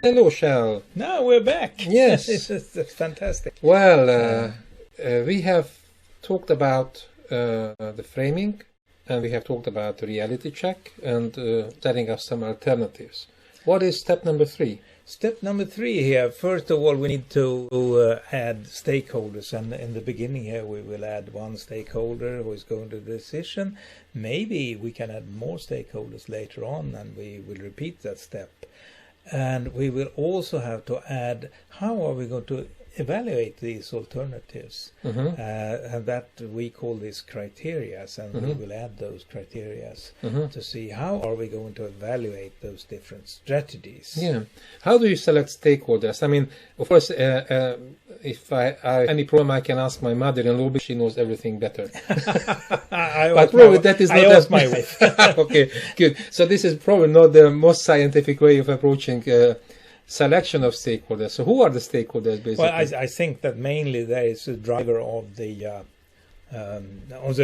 Hello, Shell. Now we're back. Yes. That's fantastic. Well, we have talked about the framing, and we have talked about the reality check and setting up some alternatives. What is step number 3? Step number 3 here. First of all, we need to add stakeholders, and in the beginning here we will add one stakeholder who is going to the decision. Maybe we can add more stakeholders later on, and we will repeat that step. And we will also have to add how are we going to evaluate these alternatives, and that we call these criteria, and we will add those criteria to see how are we going to evaluate those different strategies. Yeah. How do you select stakeholders? I mean, of course, if I have any problem, I can ask my mother-in-law, but she knows everything better. But probably that is not. I asked my wife. Okay, good. So this is probably not the most scientific way of approaching selection of stakeholders. So who are the stakeholders, basically? Well, I think that mainly there is a driver of the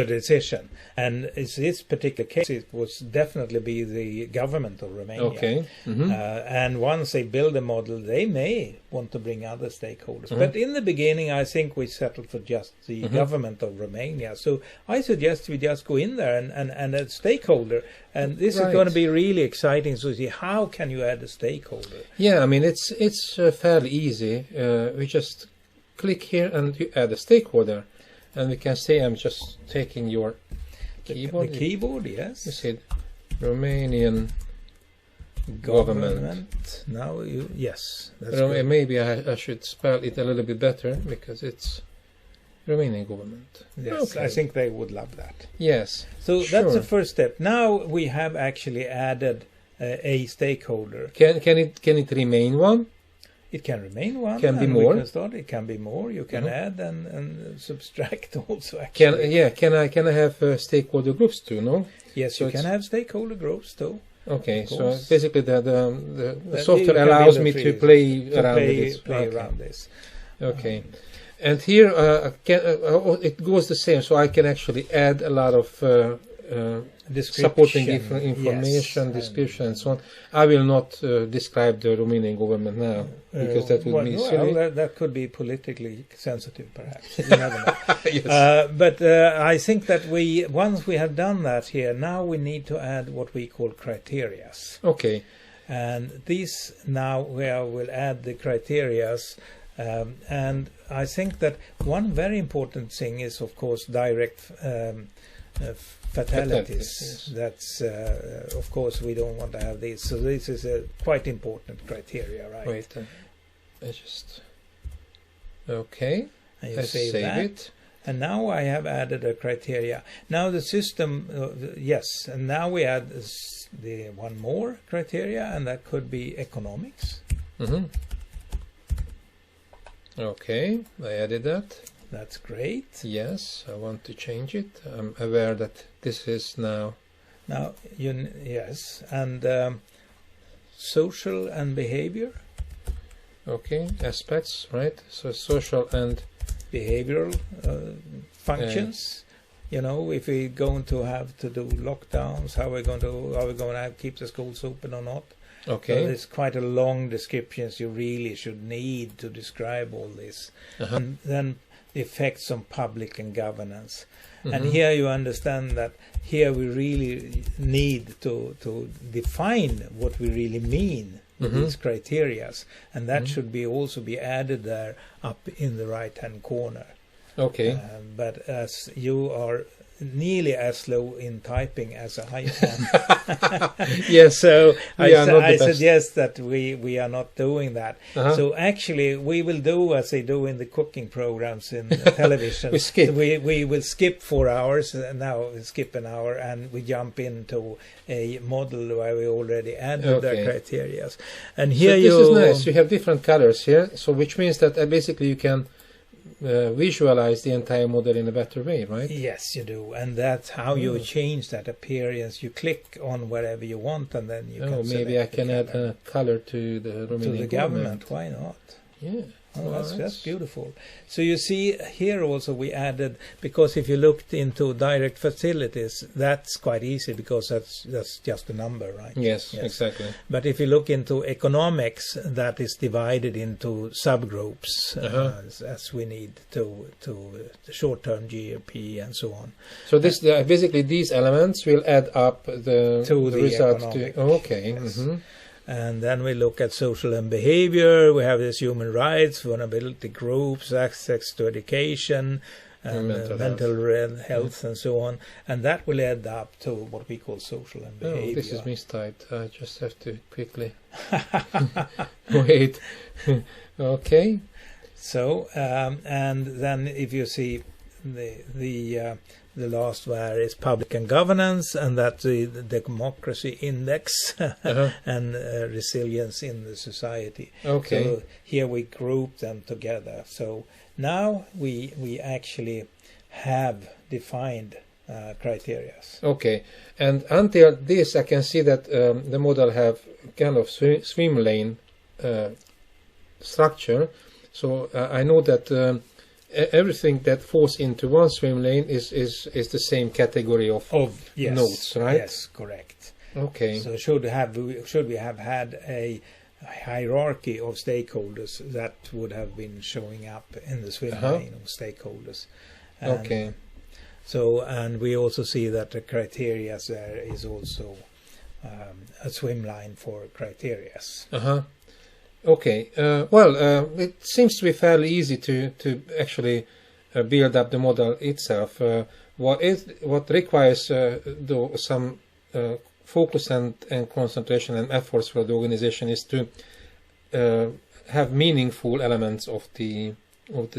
decision, and in this particular case it was definitely be the government of Romania. Okay. And once they build a model, they may want to bring other stakeholders, but in the beginning I think we settled for just the government of Romania. So I suggest we just go in there and a stakeholder, and this is going to be really exciting to see how can you add a stakeholder. Yeah, I mean it's fairly easy. We just click here and you add a stakeholder. And we can say I'm just taking your keyboard. The keyboard, yes. You said Romanian government. Now yes. Maybe I should spell it a little bit better because it's Romanian government. Yes, okay. I think they would love that. Yes. So that's the first step. Now we have actually added a stakeholder. Can it remain one? It can remain one. Can be more. It can be more. You can add and subtract also. Actually. Can I have stakeholder groups too? No. Yes, so you can have stakeholder groups too. Okay, so basically the software allows me to play around this. Okay, and here it goes the same. So I can actually add a lot of supporting information, description, and so on. I will not describe the Romanian government now because that would be silly. That could be politically sensitive, perhaps. You never know. Yes. But I think that once we have done that here, now we need to add what we call criteria. Okay. And these now will add the criteria. And I think that one very important thing is, of course, direct fatalities. Yes. That's of course we don't want to have these. So this is a quite important criteria, right? Wait, I just I save it. And now I have added a criteria. Now the system, yes, and now we add the one more criteria, and that could be economics. Okay, I added that. That's great. Yes, I want to change it. I'm aware that this is now. Yes, and social and behavior. Okay, aspects, right? So social and behavioral functions. You know, if we're going to have to do lockdowns, are we going to keep the schools open or not? Okay. So there's quite a long descriptions you really should need to describe all this, and then the effects on public and governance. And here you understand that here we really need to define what we really mean with these criteria, and that should also be added there up in the right hand corner. Okay. But as you are nearly as slow in typing as I am. Yes, so I suggest that we are not doing that. So actually we will do as they do in the cooking programs in television. We skip. So we will skip 4 hours, now we skip an hour, and we jump into a model where we already added the criteria. And here this is nice. You have different colors here, so which means that basically you can visualize the entire model in a better way, right? Yes, you do, and that's how you change that appearance. You click on wherever you want, and then you can. Maybe I can add a color to the Romanian government. Why not? Yeah, Oh, that's beautiful. So you see here also we added, because if you looked into direct facilities, that's quite easy because that's just a number, right? Yes, exactly. But if you look into economics, that is divided into subgroups as we need to short-term GDP and so on. So this basically these elements will add up the result. Okay. Yes. Mm-hmm. And then we look at social and behavior. We have this human rights, vulnerability groups, access to education, and mental health and so on. And that will add up to what we call social and behavior. Oh, this is mistyped. I just have to quickly wait. Okay. So, and then if you see the last where is public and governance, and that's the democracy index and resilience in the society. Okay. So here we group them together. So now we actually have defined criteria. Okay. And until this, I can see that the model have kind of swim lane structure. So I know that everything that falls into one swim lane is the same category of nodes, right? Yes, correct. Okay. So should we have had a hierarchy of stakeholders, that would have been showing up in the swim lane of stakeholders. And okay. So, and we also see that the criteria there is also a swim line for criteria. Okay. It seems to be fairly easy to actually build up the model itself. What requires some focus and concentration and efforts for the organization is to have meaningful elements of the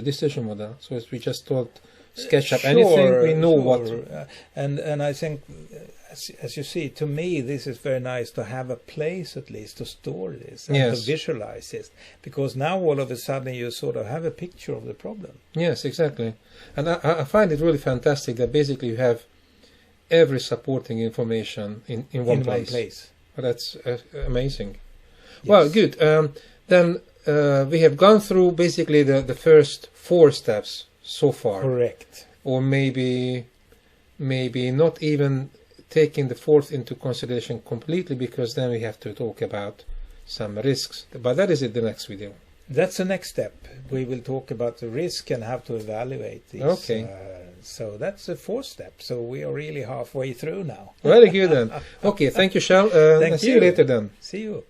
decision model. So if we just don't sketch up anything, we know what. And I think, as you see, to me, this is very nice to have a place at least to store this and to visualize this, because now all of a sudden you sort of have a picture of the problem. Yes, exactly. And I find it really fantastic that basically you have every supporting information in one place. Well, that's amazing. Yes. Well, good. Then we have gone through basically the first 4 steps so far. Correct. Or maybe not even taking the 4th into consideration completely, because then we have to talk about some risks. But that is in the next video. That's the next step. We will talk about the risk and how to evaluate these. Okay. So that's the 4th step. So we are really halfway through now. Very good then. Okay, thank you, Shell. Thank you. See you later then. See you.